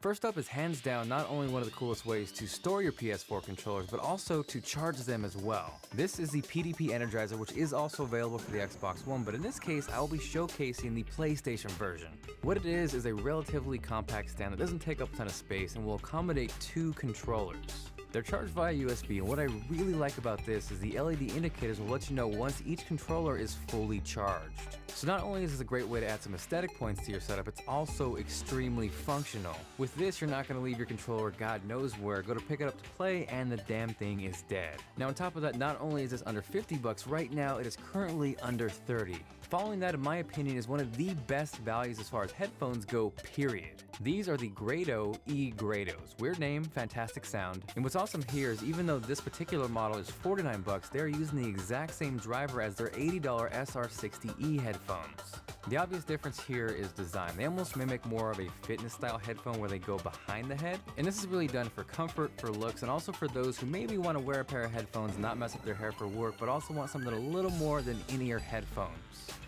First up is hands down not only one of the coolest ways to store your PS4 controllers, but also to charge them as well. This is the PDP Energizer, which is also available for the Xbox One, but in this case, I will be showcasing the PlayStation version. What it is a relatively compact stand that doesn't take up a ton of space and will accommodate 2 controllers. They're charged via USB, and what I really like about this is the LED indicators will let you know once each controller is fully charged. So not only is this a great way to add some aesthetic points to your setup, it's also extremely functional. With this, you're not going to leave your controller God knows where, go to pick it up to play, and the damn thing is dead. Now on top of that, not only is this under 50 bucks, right now it is currently under 30. Following that, in my opinion, is one of the best values as far as headphones go, period. These are the Grado E-Grados. Weird name, fantastic sound. And what's awesome here is even though this particular model is 49 bucks, they're using the exact same driver as their $80 SR60E headphones. The obvious difference here is design. They almost mimic more of a fitness style headphone where they go behind the head. And this is really done for comfort, for looks, and also for those who maybe want to wear a pair of headphones and not mess up their hair for work, but also want something a little more than in-ear headphones.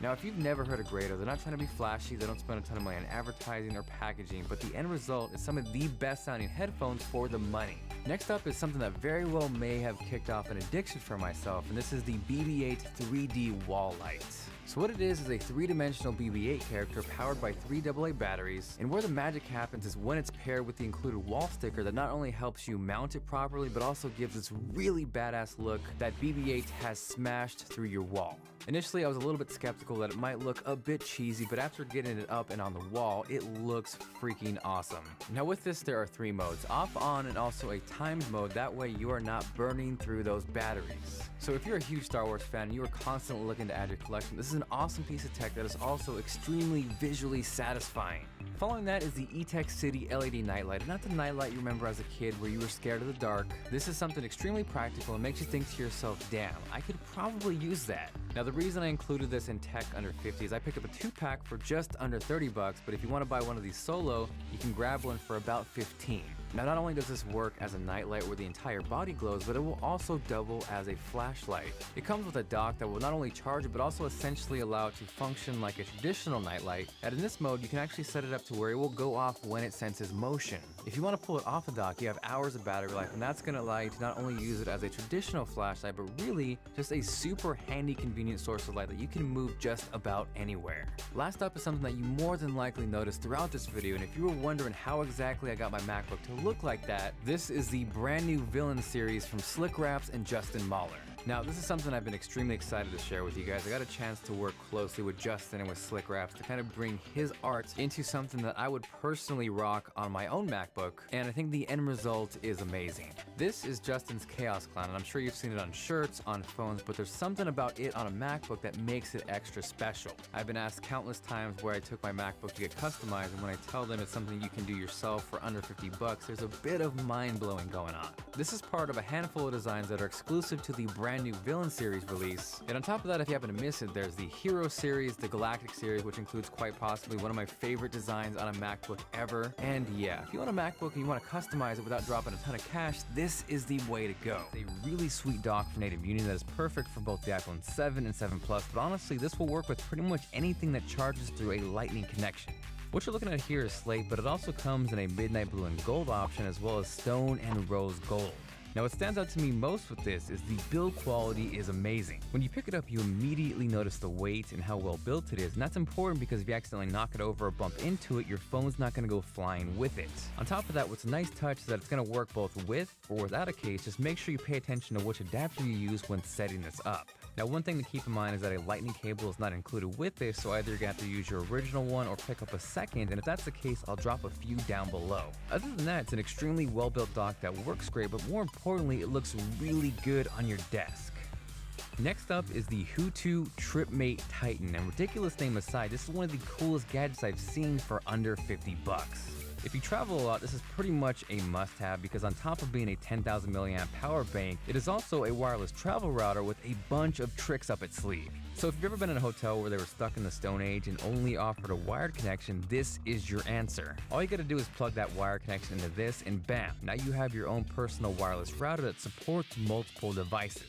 Now, if you've never heard of Grado, they're not trying to be flashy, they don't spend a ton of money on advertising or packaging, but the end result is some of the best sounding headphones for the money. Next up is something that very well may have kicked off an addiction for myself, and this is the BB-8 3D wall light. So what it is a three-dimensional BB-8 character powered by 3 AA batteries, and where the magic happens is when it's paired with the included wall sticker that not only helps you mount it properly, but also gives this really badass look that BB-8 has smashed through your wall. Initially, I was a little bit skeptical that it might look a bit cheesy, but after getting it up and on the wall, it looks freaking awesome. Now with this, there are 3 modes, off, on, and also a timed mode. That way you are not burning through those batteries. So if you're a huge Star Wars fan and you are constantly looking to add your collection, this is an awesome piece of tech that is also extremely visually satisfying. Following that is the eTech City LED nightlight, not the nightlight you remember as a kid where you were scared of the dark. This is something extremely practical and makes you think to yourself, damn, I could probably use that. Now the reason I included this in tech under 50 is I picked up a 2-pack for just under 30 bucks, but if you want to buy one of these solo, you can grab one for about 15. Now not only does this work as a nightlight where the entire body glows, but it will also double as a flashlight. It comes with a dock that will not only charge it, but also essentially allow it to function like a traditional nightlight. And in this mode, you can actually set it up to where it will go off when it senses motion. If you want to pull it off the dock, you have hours of battery life, and that's going to allow you to not only use it as a traditional flashlight, but really just a super handy, convenient source of light that you can move just about anywhere. Last up is something that you more than likely noticed throughout this video, and if you were wondering how exactly I got my MacBook to look like that, this is the brand new Villain series from Slick Wraps and Justin Mahler. Now, this is something I've been extremely excited to share with you guys. I got a chance to work closely with Justin and with Slick Wraps to kind of bring his art into something that I would personally rock on my own MacBook, and I think the end result is amazing. This is Justin's Chaos Clown, and I'm sure you've seen it on shirts, on phones, but there's something about it on a MacBook that makes it extra special. I've been asked countless times where I took my MacBook to get customized, and when I tell them it's something you can do yourself for under 50 bucks, there's a bit of mind-blowing going on. This is part of a handful of designs that are exclusive to the brand new Villain series release. And on top of that, if you happen to miss it, there's the Hero series, the Galactic series, which includes quite possibly one of my favorite designs on a MacBook ever. And yeah, if you want a MacBook and you want to customize it without dropping a ton of cash, this is the way to go. It's a really sweet dock for native union that is perfect for both the iPhone 7 and 7 Plus, but honestly, this will work with pretty much anything that charges through a Lightning connection. What you're looking at here is slate, but it also comes in a midnight blue and gold option, as well as stone and rose gold. Now what stands out to me most with this is the build quality is amazing. When you pick it up, you immediately notice the weight and how well built it is, and that's important because if you accidentally knock it over or bump into it, your phone's not going to go flying with it. On top of that, what's a nice touch is that it's going to work both with or without a case. Just make sure you pay attention to which adapter you use when setting this up. Now one thing to keep in mind is that a lightning cable is not included with this, so either you're going to have to use your original one or pick up a second, and if that's the case, I'll drop a few down below. Other than that, it's an extremely well built dock that works great, but more importantly, it looks really good on your desk. Next up is the Hutu TripMate Titan, and ridiculous name aside, this is one of the coolest gadgets I've seen for under 50 bucks. If you travel a lot, this is pretty much a must-have because on top of being a 10,000 milliamp power bank, it is also a wireless travel router with a bunch of tricks up its sleeve. So if you've ever been in a hotel where they were stuck in the Stone Age and only offered a wired connection, this is your answer. All you gotta do is plug that wire connection into this and bam, now you have your own personal wireless router that supports multiple devices.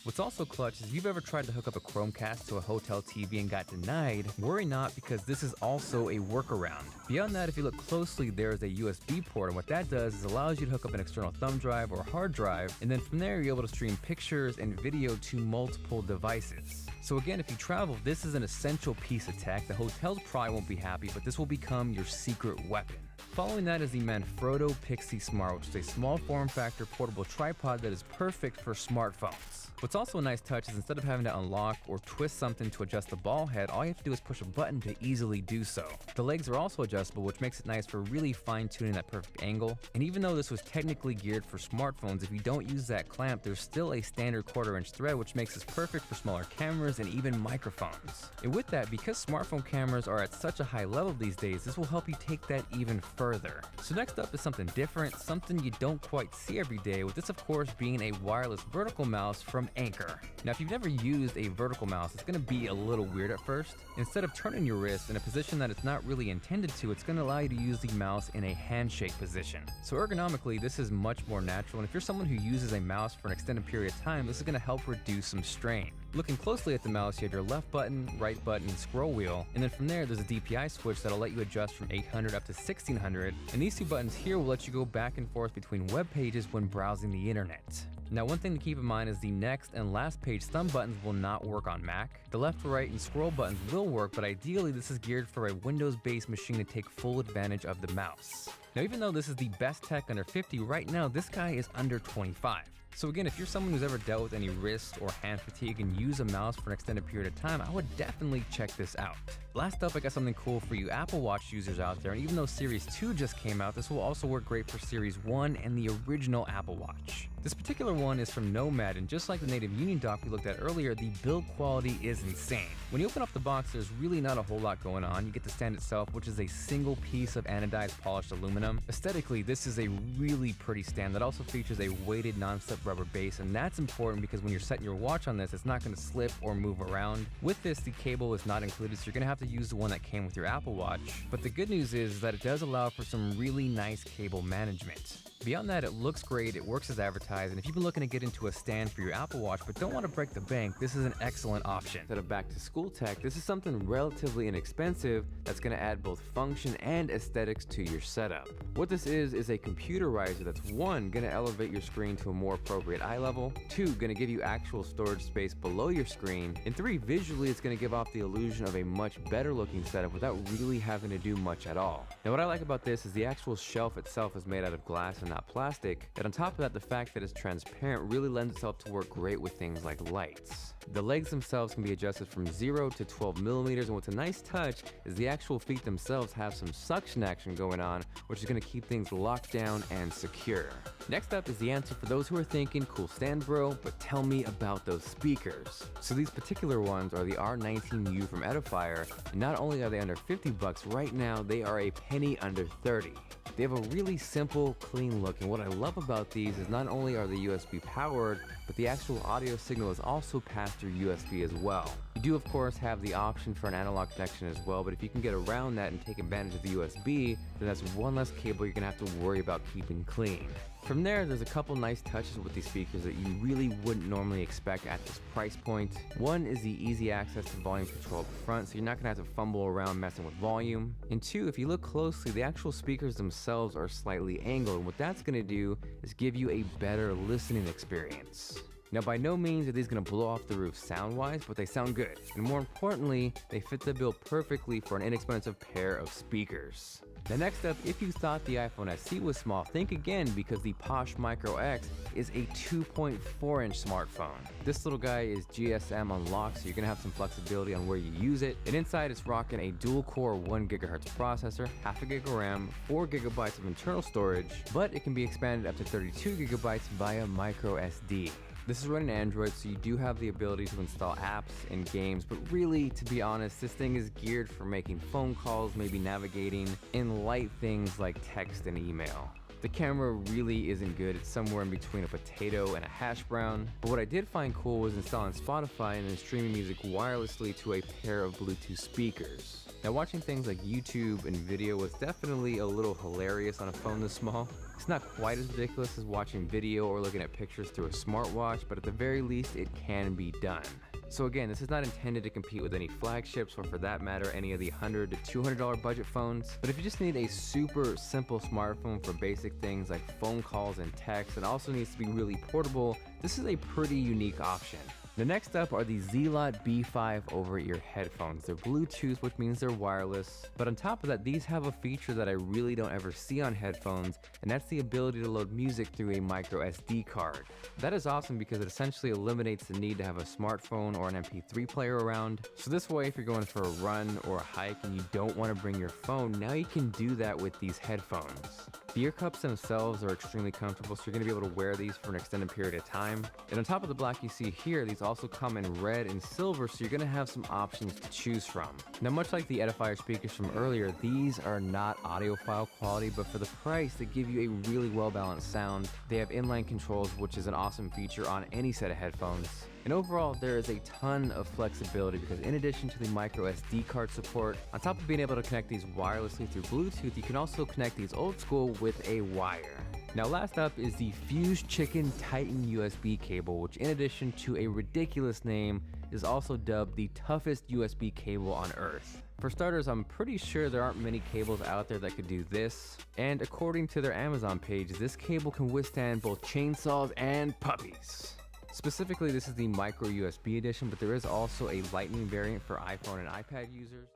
What's also clutch is if you've ever tried to hook up a Chromecast to a hotel TV and got denied, worry not, because this is also a workaround. Beyond that, if you look closely, there is a USB port, and what that does is allows you to hook up an external thumb drive or hard drive, and then from there you're able to stream pictures and video to multiple devices. So again, if you travel, this is an essential piece of tech. The hotels probably won't be happy, but this will become your secret weapon. Following that is the Manfrotto Pixie Smart, which is a small form factor portable tripod that is perfect for smartphones. What's also a nice touch is instead of having to unlock or twist something to adjust the ball head, all you have to do is push a button to easily do so. The legs are also adjustable, which makes it nice for really fine-tuning that perfect angle. And even though this was technically geared for smartphones, if you don't use that clamp, there's still a standard 1/4-inch thread, which makes this perfect for smaller cameras and even microphones. And with that, because smartphone cameras are at such a high level these days, this will help you take that even further. So next up is something different, something you don't quite see every day, with this of course being a wireless vertical mouse from Anker. Now if you've never used a vertical mouse, it's going to be a little weird at first. Instead of turning your wrist in a position that it's not really intended to, it's going to allow you to use the mouse in a handshake position. So ergonomically, this is much more natural, and if you're someone who uses a mouse for an extended period of time, this is going to help reduce some strain. Looking closely at the mouse, you have your left button, right button, and scroll wheel, and then from there there's a DPI switch that'll let you adjust from 800 up to 1600, and these two buttons here will let you go back and forth between web pages when browsing the internet. Now one thing to keep in mind is the next and last page thumb buttons will not work on Mac. The left, right, and scroll buttons will work, but ideally this is geared for a Windows-based machine to take full advantage of the mouse. Now even though this is the best tech under 50, right now this guy is under 25. So again, if you're someone who's ever dealt with any wrist or hand fatigue and use a mouse for an extended period of time, I would definitely check this out. Last up, I got something cool for you Apple Watch users out there, and even though Series 2 just came out, this will also work great for Series 1 and the original Apple Watch. This particular one is from Nomad, and just like the native Union dock we looked at earlier, the build quality is insane. When you open up the box, there's really not a whole lot going on. You get the stand itself, which is a single piece of anodized polished aluminum. Aesthetically, this is a really pretty stand that also features a weighted non-slip rubber base, and that's important because when you're setting your watch on this, it's not going to slip or move around. With this, the cable is not included, so you're going to have to use the one that came with your Apple Watch. But the good news is that it does allow for some really nice cable management. Beyond that, it looks great, it works as advertised, and if you've been looking to get into a stand for your Apple Watch but don't want to break the bank, this is an excellent option. Instead of back to school tech, this is something relatively inexpensive that's going to add both function and aesthetics to your setup. What this is a computer riser that's 1, going to elevate your screen to a more appropriate eye level, 2, going to give you actual storage space below your screen, and 3, visually it's going to give off the illusion of a much better looking setup without really having to do much at all. Now what I like about this is the actual shelf itself is made out of glass and not plastic, and on top of that, the fact that it's transparent really lends itself to work great with things like lights. The legs themselves can be adjusted from 0 to 12 millimeters, and what's a nice touch is the actual feet themselves have some suction action going on, which is going to keep things locked down and secure. Next up is the answer for those who are thinking, cool stand bro, but tell me about those speakers. So these particular ones are the R19U from Edifier, and not only are they under 50 bucks right now, they are a penny under 30. They have a really simple, clean look, and what I love about these is not only are they USB powered, but the actual audio signal is also passed through USB as well. You do of course have the option for an analog connection as well, but if you can get around that and take advantage of the USB, then that's one less cable you're gonna have to worry about keeping clean. From there, there's a couple nice touches with these speakers that you really wouldn't normally expect at this price point. One is the easy access to volume control up front, so you're not gonna have to fumble around messing with volume. And 2, if you look closely, the actual speakers themselves are slightly angled, and what that's gonna do is give you a better listening experience. Now by no means are these going to blow off the roof sound-wise, but they sound good. And more importantly, they fit the bill perfectly for an inexpensive pair of speakers. Now next up, if you thought the iPhone SE was small, think again, because the Posh Micro X is a 2.4-inch smartphone. This little guy is GSM unlocked, so you're going to have some flexibility on where you use it. And inside it's rocking a dual-core 1 GHz processor, half a gig of RAM, 4 GB of internal storage, but it can be expanded up to 32 GB via micro SD. This is running Android, so you do have the ability to install apps and games, but really, to be honest, this thing is geared for making phone calls, maybe navigating, and light things like text and email. The camera really isn't good. It's somewhere in between a potato and a hash brown. But what I did find cool was installing Spotify and then streaming music wirelessly to a pair of Bluetooth speakers. Now, watching things like YouTube and video was definitely a little hilarious on a phone this small. It's not quite as ridiculous as watching video or looking at pictures through a smartwatch, but at the very least, it can be done. So again, this is not intended to compete with any flagships or for that matter, any of the $100 to $200 budget phones. But if you just need a super simple smartphone for basic things like phone calls and text and also needs to be really portable, this is a pretty unique option. The next up are the Z-Lot B5 over-ear headphones. They're Bluetooth, which means they're wireless. But on top of that, these have a feature that I really don't ever see on headphones, and that's the ability to load music through a micro SD card. That is awesome because it essentially eliminates the need to have a smartphone or an MP3 player around. So this way, if you're going for a run or a hike and you don't want to bring your phone, now you can do that with these headphones. The ear cups themselves are extremely comfortable, so you're going to be able to wear these for an extended period of time. And on top of the black you see here, these also come in red and silver, so you're going to have some options to choose from. Now, much like the Edifier speakers from earlier, these are not audiophile quality, but for the price, they give you a really well-balanced sound. They have inline controls, which is an awesome feature on any set of headphones. And overall, there is a ton of flexibility because in addition to the micro SD card support, on top of being able to connect these wirelessly through Bluetooth, you can also connect these old school with a wire. Now last up is the Fuse Chicken Titan USB cable, which in addition to a ridiculous name, is also dubbed the toughest USB cable on Earth. For starters, I'm pretty sure there aren't many cables out there that could do this, and according to their Amazon page, this cable can withstand both chainsaws and puppies. Specifically, this is the micro USB edition, but there is also a Lightning variant for iPhone and iPad users.